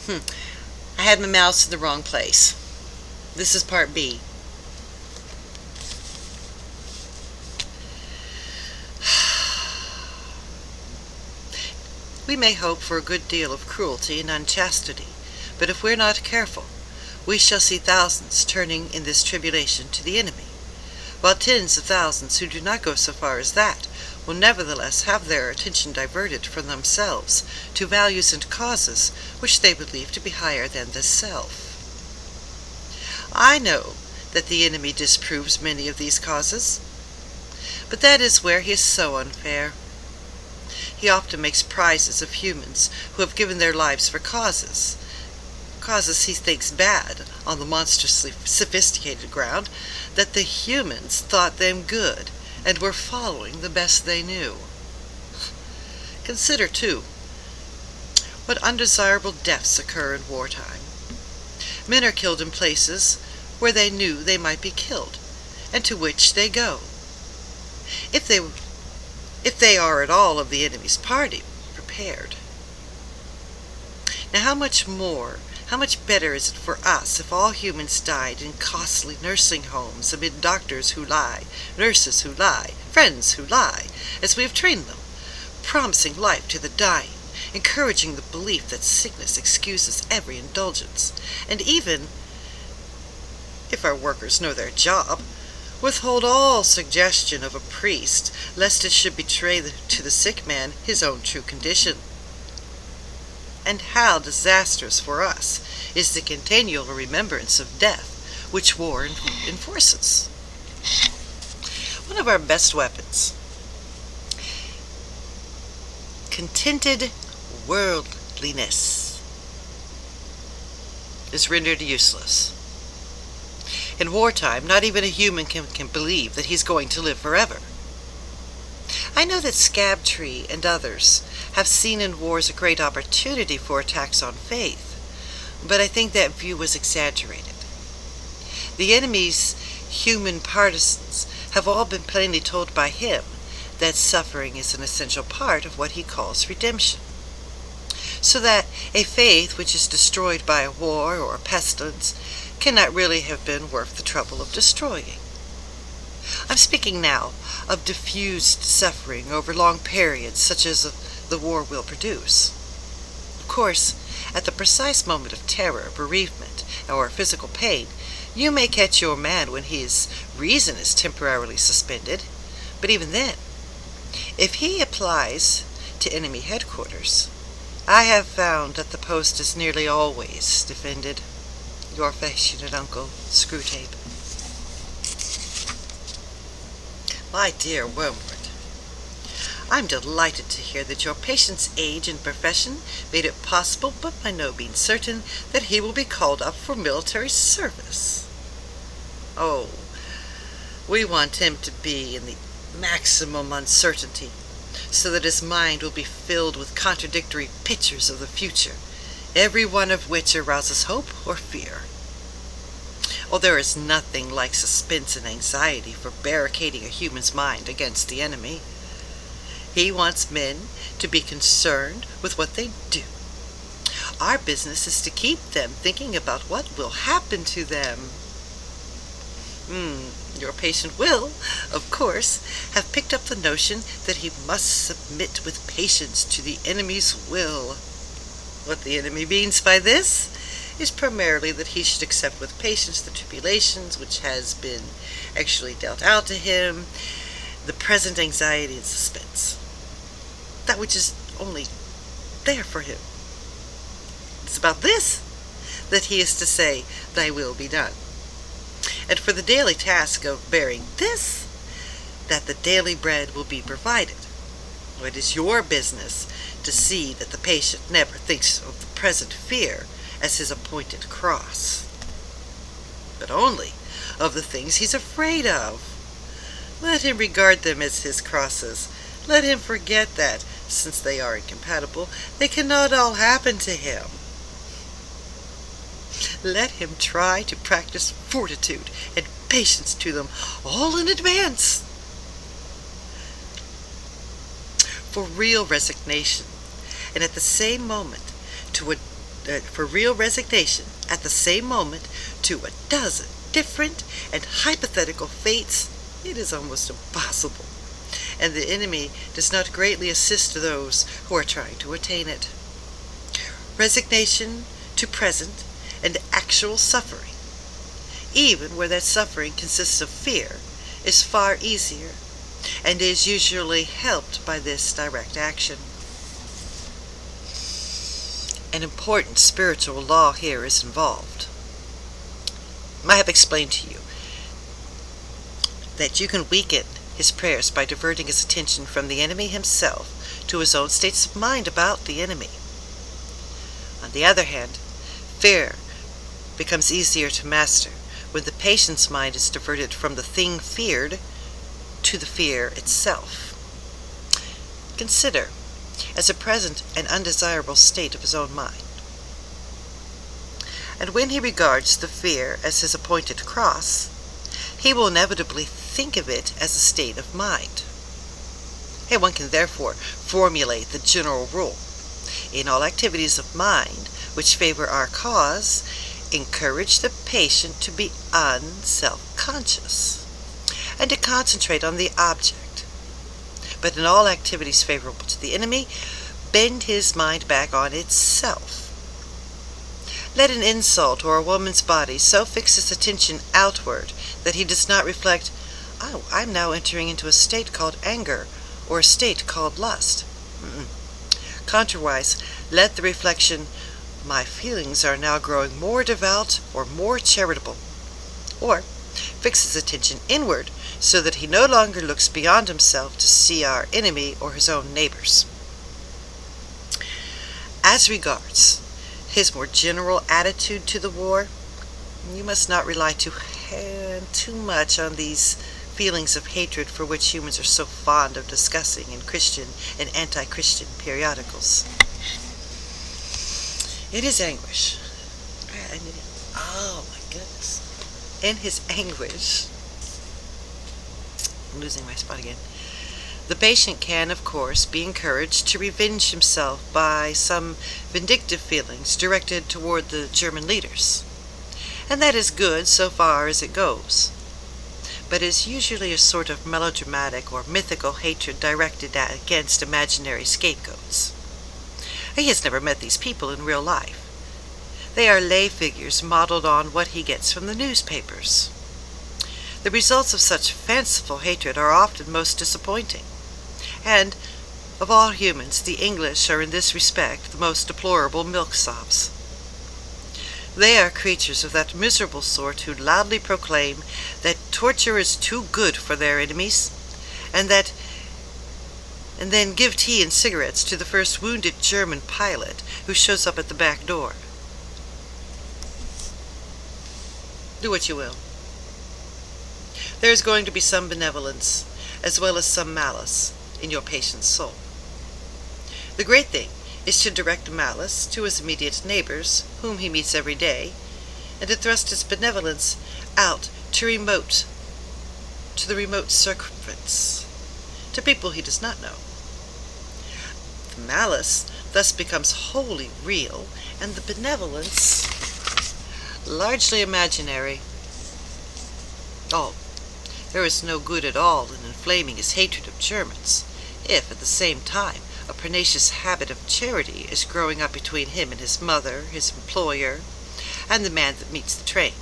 I had my mouse in the wrong place. This is part B. We may hope for a good deal of cruelty and unchastity, but if we're not careful, we shall see thousands turning in this tribulation to the enemy, while tens of thousands who do not go so far as that will nevertheless have their attention diverted from themselves to values and causes which they believe to be higher than the self. I know that the enemy disproves many of these causes, but that is where he is so unfair. He often makes prizes of humans who have given their lives for causes he thinks bad, on the monstrously sophisticated ground that the humans thought them good and were following the best they knew. Consider, too, what undesirable deaths occur in wartime. Men are killed in places where they knew they might be killed, and to which they go. If they are at all of the enemy's party, prepared. Now how much better is it for us if all humans died in costly nursing homes amid doctors who lie, nurses who lie, friends who lie, as we have trained them, promising life to the dying, encouraging the belief that sickness excuses every indulgence, and even, if our workers know their job, withhold all suggestion of a priest, lest it should betray to the sick man his own true condition. And how disastrous for us is the continual remembrance of death which war enforces. One of our best weapons, contented worldliness, is rendered useless. In wartime, not even a human can believe that he's going to live forever. I know that Screwtape and others have seen in wars a great opportunity for attacks on faith, but I think that view was exaggerated. The enemy's human partisans have all been plainly told by him that suffering is an essential part of what he calls redemption, so that a faith which is destroyed by a war or a pestilence cannot really have been worth the trouble of destroying. I'm speaking now of diffused suffering over long periods such as the war will produce. Of course, at the precise moment of terror, bereavement, or physical pain, you may catch your man when his reason is temporarily suspended, but even then, if he applies to enemy headquarters, I have found that the post is nearly always defended. Your affectionate uncle, Screwtape. My dear Wormwood, I'm delighted to hear that your patient's age and profession made it possible, but by no means certain, that he will be called up for military service. Oh, we want him to be in the maximum uncertainty, so that his mind will be filled with contradictory pictures of the future, every one of which arouses hope or fear. Oh, there is nothing like suspense and anxiety for barricading a human's mind against the enemy. He wants men to be concerned with what they do. Our business is to keep them thinking about what will happen to them. Your patient will, of course, have picked up the notion that he must submit with patience to the enemy's will. What the enemy means by this is primarily that he should accept with patience the tribulations which has been actually dealt out to him, the present anxiety and suspense, that which is only there for him. It's about this that he is to say, "Thy will be done." And for the daily task of bearing this, that the daily bread will be provided. It is your business to see that the patient never thinks of the present fear as his appointed cross, but only of the things he's afraid of. Let him regard them as his crosses. Let him forget that, since they are incompatible, they cannot all happen to him. Let him try to practice fortitude and patience to them all in advance. For real resignation, and at the same moment to for real resignation at the same moment to a dozen different and hypothetical fates, it is almost impossible, and the enemy does not greatly assist those who are trying to attain it. Resignation to present and actual suffering, even where that suffering consists of fear, is far easier, and is usually helped by this direct action. An important spiritual law here is involved. I have explained to you that you can weaken his prayers by diverting his attention from the enemy himself to his own states of mind about the enemy. On the other hand, fear becomes easier to master when the patient's mind is diverted from the thing feared to the fear itself. Consider as a present and undesirable state of his own mind. And when he regards the fear as his appointed cross, he will inevitably think of it as a state of mind. And one can therefore formulate the general rule: in all activities of mind which favor our cause, encourage the patient to be unself-conscious and to concentrate on the object. But in all activities favorable to the enemy, bend his mind back on itself. Let an insult or a woman's body so fix his attention outward that he does not reflect, "Oh, I'm now entering into a state called anger, or a state called lust." Contrariwise, let the reflection, "My feelings are now growing more devout or more charitable," or fix his attention inward so that he no longer looks beyond himself to see our enemy or his own neighbors. As regards his more general attitude to the war, you must not rely too much on these feelings of hatred for which humans are so fond of discussing in Christian and anti-Christian periodicals. In his anguish, oh my goodness, in his anguish, I'm losing my spot again, the patient can, of course, be encouraged to revenge himself by some vindictive feelings directed toward the German leaders. And that is good so far as it goes, but is usually a sort of melodramatic or mythical hatred directed against imaginary scapegoats. He has never met these people in real life. They are lay figures modeled on what he gets from the newspapers. The results of such fanciful hatred are often most disappointing, and of all humans, the English are in this respect the most deplorable milksops. They are creatures of that miserable sort who loudly proclaim that torture is too good for their enemies, and then give tea and cigarettes to the first wounded German pilot who shows up at the back door. Do what you will. There is going to be some benevolence, as well as some malice, in your patient's soul. The great thing is to direct malice to his immediate neighbors, whom he meets every day, and to thrust his benevolence out to the remote circumference, to people he does not know. The malice thus becomes wholly real, and the benevolence largely imaginary. Oh, there is no good at all in inflaming his hatred of Germans, if at the same time a pernicious habit of charity is growing up between him and his mother, his employer, and the man that meets the train.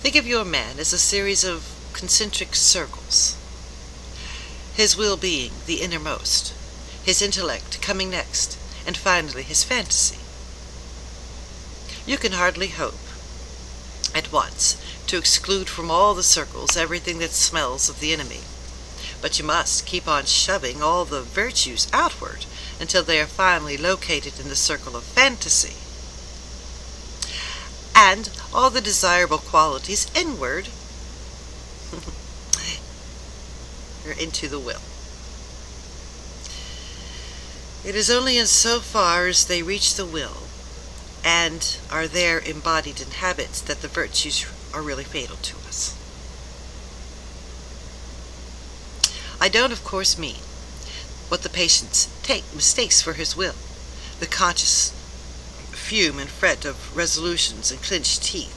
Think of your man as a series of concentric circles, his will being the innermost, his intellect coming next, and finally his fantasy. You can hardly hope at once to exclude from all the circles everything that smells of the enemy, but you must keep on shoving all the virtues outward until they are finally located in the circle of fantasy, and all the desirable qualities inward or into the will. It is only in so far as they reach the will and are there embodied in habits that the virtues are really fatal to us. I don't, of course, mean what the patient mistakes for his will, the conscious fume and fret of resolutions and clenched teeth,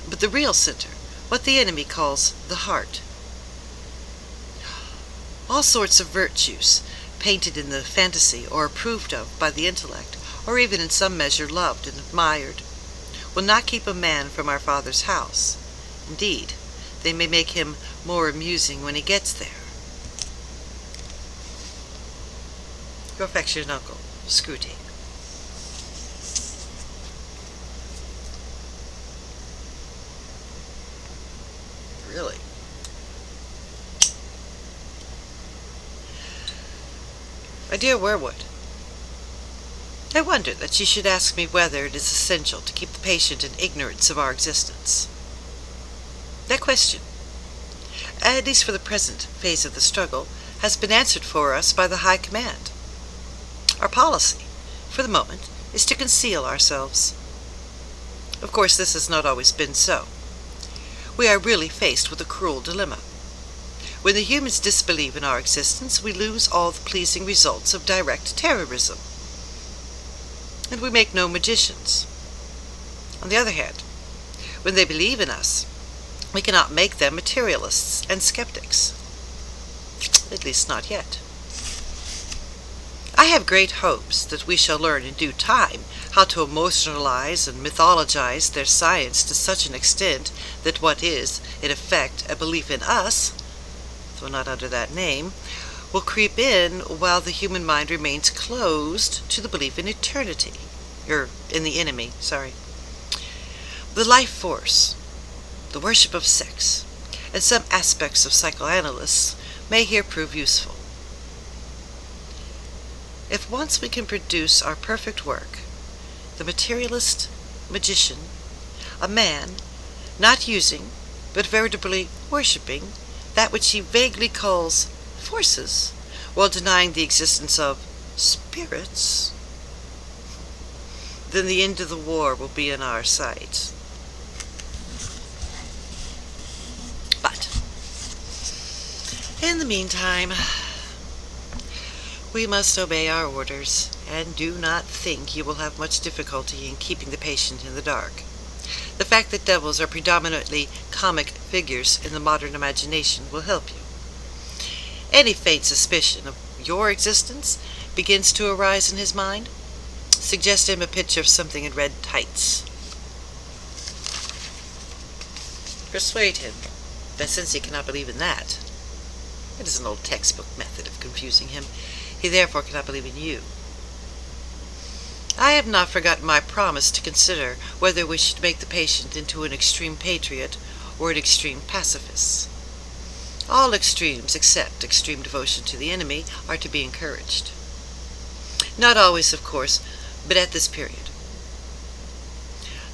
but the real center, what the enemy calls the heart. All sorts of virtues, painted in the fantasy or approved of by the intellect, or even in some measure loved and admired, will not keep a man from our Father's house. Indeed, they may make him more amusing when he gets there. Your affectionate uncle, Screwtape. Really? My dear Werewood, I wonder that you should ask me whether it is essential to keep the patient in ignorance of our existence. That question, at least for the present phase of the struggle, has been answered for us by the High Command. Our policy, for the moment, is to conceal ourselves. Of course, this has not always been so. We are really faced with a cruel dilemma. When the humans disbelieve in our existence, we lose all the pleasing results of direct terrorism. And we make no magicians. On the other hand, when they believe in us, we cannot make them materialists and skeptics. At least not yet. I have great hopes that we shall learn in due time how to emotionalize and mythologize their science to such an extent that what is, in effect, a belief in us, though not under that name, will creep in while the human mind remains closed to the belief in eternity, in the enemy. The life force, the worship of sex, and some aspects of psychoanalysts may here prove useful. If once we can produce our perfect work, the materialist magician, a man not using but veritably worshipping that which he vaguely calls forces, while denying the existence of spirits, then the end of the war will be in our sight. But in the meantime, we must obey our orders, and do not think you will have much difficulty in keeping the patient in the dark. The fact that devils are predominantly comic figures in the modern imagination will help you. Any faint suspicion of your existence begins to arise in his mind, suggest him a picture of something in red tights. Persuade him that since he cannot believe in that, it is an old textbook method of confusing him, he therefore cannot believe in you. I have not forgotten my promise to consider whether we should make the patient into an extreme patriot or an extreme pacifist. All extremes, except extreme devotion to the enemy, are to be encouraged. Not always, of course, but at this period.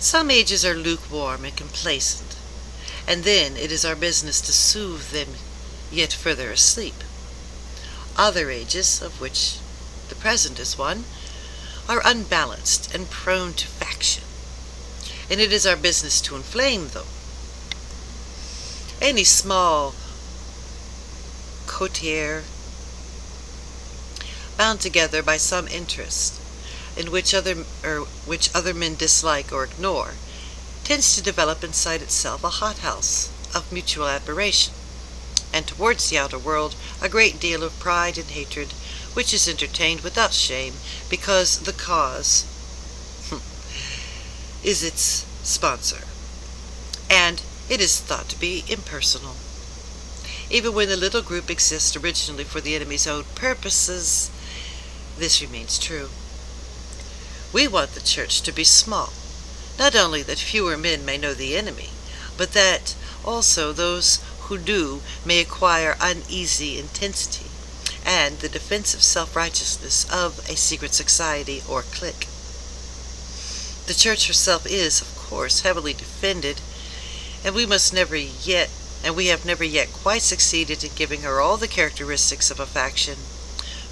Some ages are lukewarm and complacent, and then it is our business to soothe them yet further asleep. Other ages, of which the present is one, are unbalanced and prone to faction, and it is our business to inflame them. Any small coterie, bound together by some interest, in which other men dislike or ignore, tends to develop inside itself a hothouse of mutual admiration, and towards the outer world a great deal of pride and hatred, which is entertained without shame, because the cause is its sponsor, and it is thought to be impersonal. Even when the little group exists originally for the enemy's own purposes, this remains true. We want the church to be small, not only that fewer men may know the enemy, but that also those who do may acquire uneasy intensity and the defensive self-righteousness of a secret society or clique. The church herself is, of course, heavily defended, and we have never yet quite succeeded in giving her all the characteristics of a faction,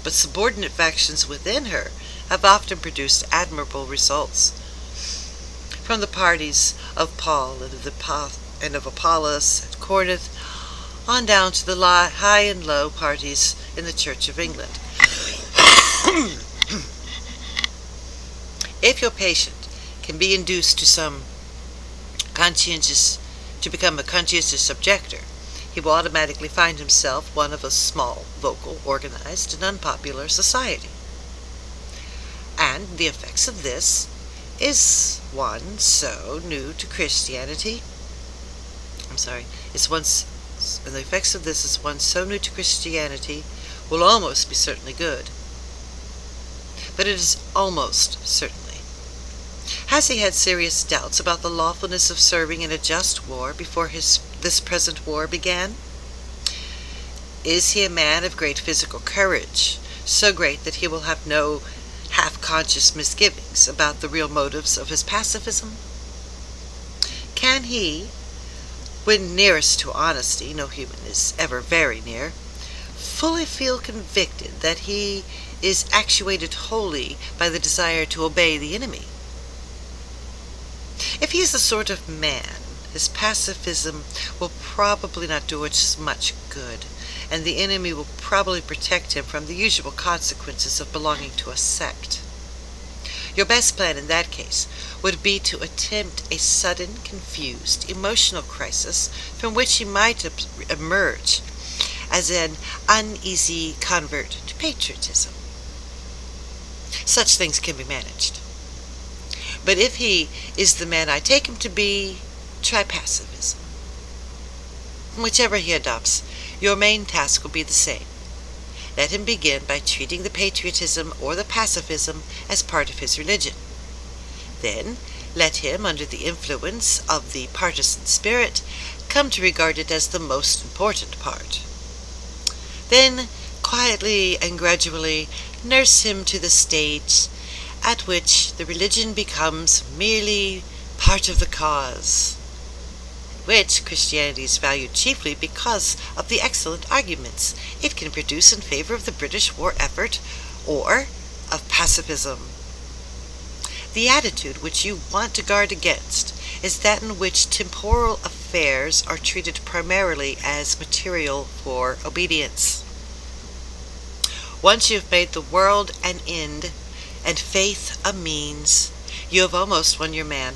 but subordinate factions within her have often produced admirable results. From the parties of Paul and of Apollos at Corinth, on down to the high and low parties in the Church of England. If your patient can be induced to become a conscientious objector, he will automatically find himself one of a small, vocal, organized, and unpopular society. And the effects of this is one so new to Christianity. And the effects of this is one so new to Christianity will almost be certainly good. But it is almost certainly. Has he had serious doubts about the lawfulness of serving in a just war before this present war began? Is he a man of great physical courage, so great that he will have no half-conscious misgivings about the real motives of his pacifism? Can he, when nearest to honesty, no human is ever very near, fully feel convicted that he is actuated wholly by the desire to obey the enemy? If he is the sort of man, his pacifism will probably not do us much good, and the enemy will probably protect him from the usual consequences of belonging to a sect. Your best plan in that case would be to attempt a sudden, confused, emotional crisis from which he might emerge as an uneasy convert to patriotism. Such things can be managed. But if he is the man I take him to be, try pacifism. Whichever he adopts, your main task will be the same. Let him begin by treating the patriotism or the pacifism as part of his religion. Then, let him, under the influence of the partisan spirit, come to regard it as the most important part. Then, quietly and gradually, nurse him to the stage at which the religion becomes merely part of the cause, which Christianity is valued chiefly because of the excellent arguments it can produce in favor of the British war effort or of pacifism. The attitude which you want to guard against is that in which temporal affairs are treated primarily as material for obedience. Once you have made the world an end and faith a means, you have almost won your man.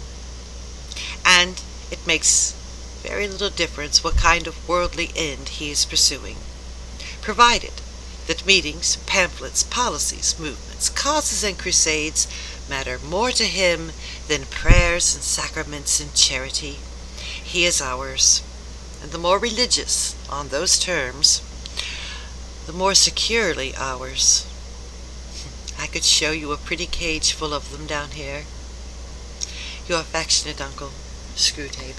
And it makes very little difference what kind of worldly end he is pursuing, provided that meetings, pamphlets, policies, movements, causes, and crusades matter more to him than prayers and sacraments and charity. He is ours, and the more religious on those terms, the more securely ours. I could show you a pretty cage full of them down here. Your affectionate uncle, Screwtape.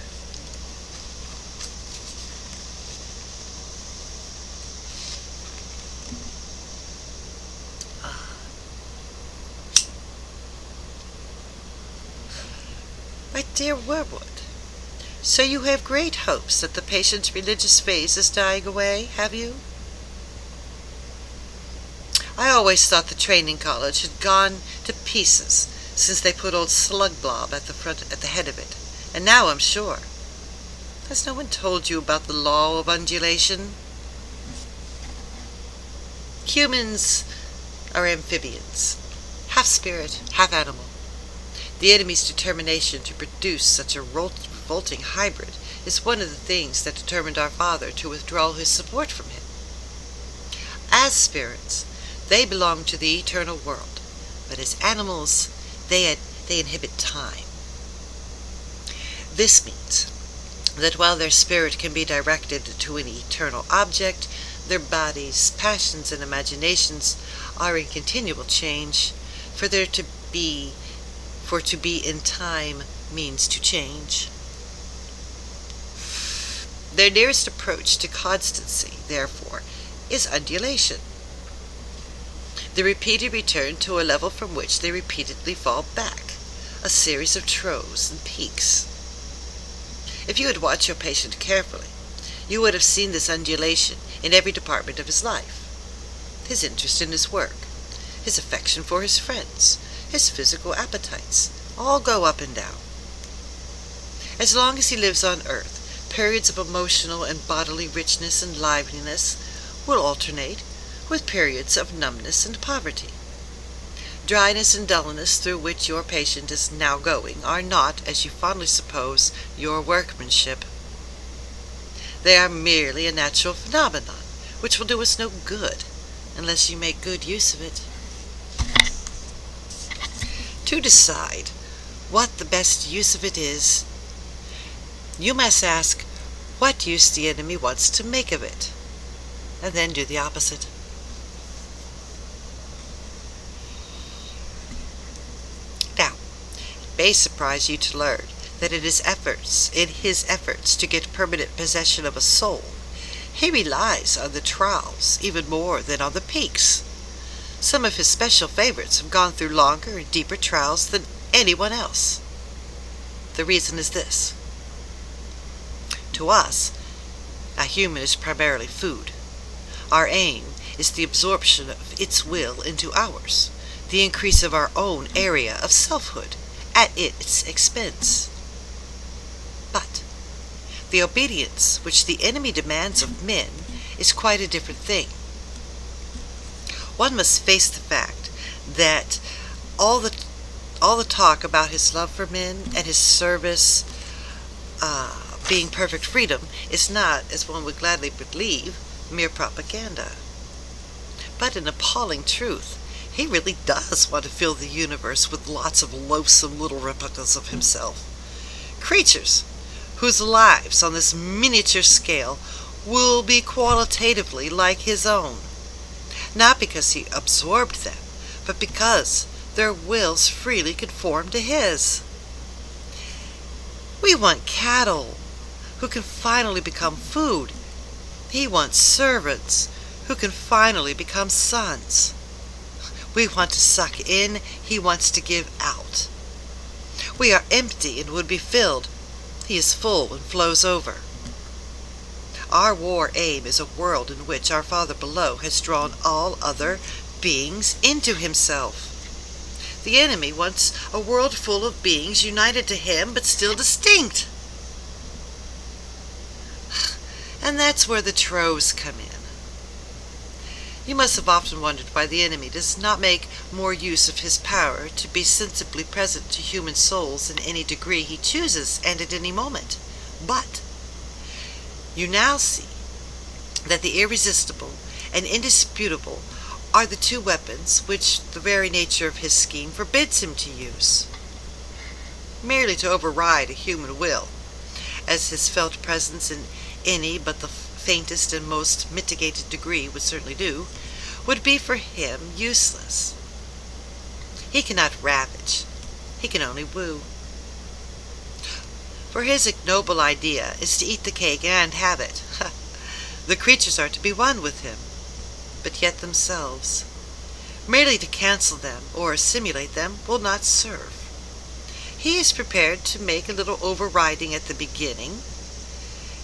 My dear Werwood, so you have great hopes that the patient's religious phase is dying away, have you? I always thought the training college had gone to pieces since they put old Slugblob at the head of it, and now I'm sure. Has no one told you about the law of undulation? Humans are amphibians, half spirit, half animal. The enemy's determination to produce such a revolting hybrid is one of the things that determined our father to withdraw his support from him. As spirits, they belong to the eternal world, but as animals, they inhibit time. This means that while their spirit can be directed to an eternal object, their bodies, passions, and imaginations are in continual change, for to be in time means to change. Their nearest approach to constancy, therefore, is undulation, the repeated return to a level from which they repeatedly fall back, a series of troughs and peaks. If you had watched your patient carefully, you would have seen this undulation in every department of his life. His interest in his work, his affection for his friends, his physical appetites, all go up and down. As long as he lives on earth, periods of emotional and bodily richness and liveliness will alternate with periods of numbness and poverty. Dryness and dullness through which your patient is now going are not, as you fondly suppose, your workmanship. They are merely a natural phenomenon, which will do us no good unless you make good use of it. To decide what the best use of it is, you must ask what use the enemy wants to make of it, and then do the opposite. Now, it may surprise you to learn that in his efforts to get permanent possession of a soul, he relies on the trials even more than on the peaks. Some of his special favorites have gone through longer and deeper trials than anyone else. The reason is this. To us, a human is primarily food. Our aim is the absorption of its will into ours, the increase of our own area of selfhood at its expense. But the obedience which the enemy demands of men is quite a different thing. One must face the fact that all the talk about his love for men and his service being perfect freedom is not, as one would gladly believe, mere propaganda. But in appalling truth, he really does want to fill the universe with lots of loathsome little replicas of himself. Creatures whose lives on this miniature scale will be qualitatively like his own. Not because he absorbed them, but because their wills freely conform to his. We want cattle who can finally become food. He wants servants who can finally become sons. We want to suck in, he wants to give out. We are empty and would be filled. He is full and flows over. Our war aim is a world in which our Father below has drawn all other beings into himself. The enemy wants a world full of beings united to him but still distinct. And that's where the troves come in. You must have often wondered why the enemy does not make more use of his power to be sensibly present to human souls in any degree he chooses and at any moment. But you now see that the irresistible and indisputable are the two weapons which the very nature of his scheme forbids him to use. Merely to override a human will, as his felt presence in any but the faintest and most mitigated degree would certainly do, would be for him useless. He cannot ravage, he can only woo. For his ignoble idea is to eat the cake and have it. The creatures are to be one with him, but yet themselves. Merely to cancel them or assimilate them will not serve. He is prepared to make a little overriding at the beginning.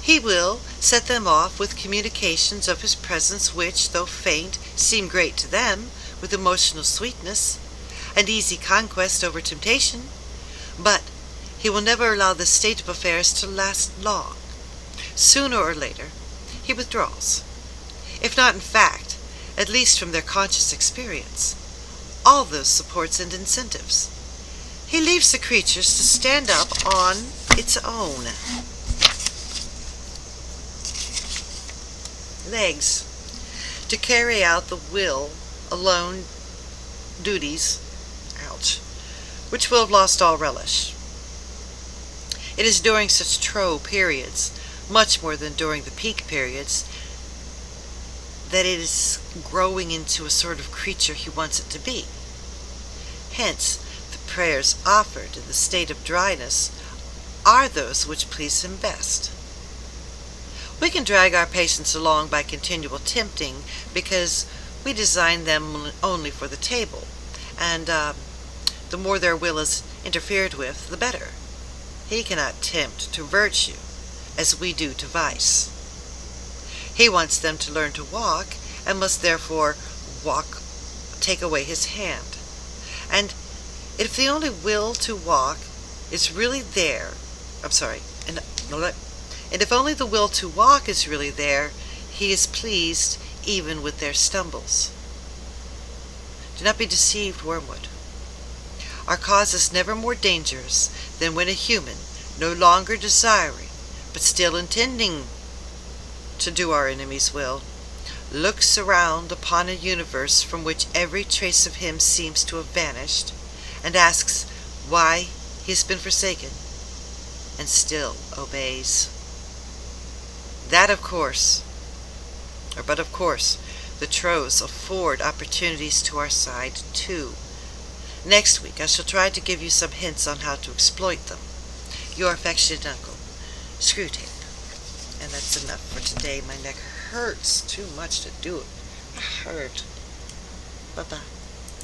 He will set them off with communications of his presence which, though faint, seem great to them, with emotional sweetness, and easy conquest over temptation. But he will never allow this state of affairs to last long. Sooner or later, he withdraws. If not in fact, at least from their conscious experience, all those supports and incentives. He leaves the creatures to stand up on its own legs, to carry out the will alone duties, which will have lost all relish. It is during such trough periods, much more than during the peak periods, that it is growing into a sort of creature he wants it to be. Hence, the prayers offered in the state of dryness are those which please him best. We can drag our patients along by continual tempting because we design them only for the table, and the more their will is interfered with, the better. He cannot tempt to virtue as we do to vice. He wants them to learn to walk and must therefore take away his hand. And if the only will to walk is really there, and if only the will to walk is really there, he is pleased even with their stumbles. Do not be deceived, wormwood. Our cause is never more dangerous than when a human, no longer desiring, but still intending to do our enemy's will, looks around upon a universe from which every trace of him seems to have vanished, and asks why he has been forsaken, and still obeys. But of course, the trolls afford opportunities to our side, too. Next week I shall try to give you some hints on how to exploit them. Your affectionate uncle, Screwtape. And that's enough for today. My neck hurts too much to do it. I hurt. Bye-bye.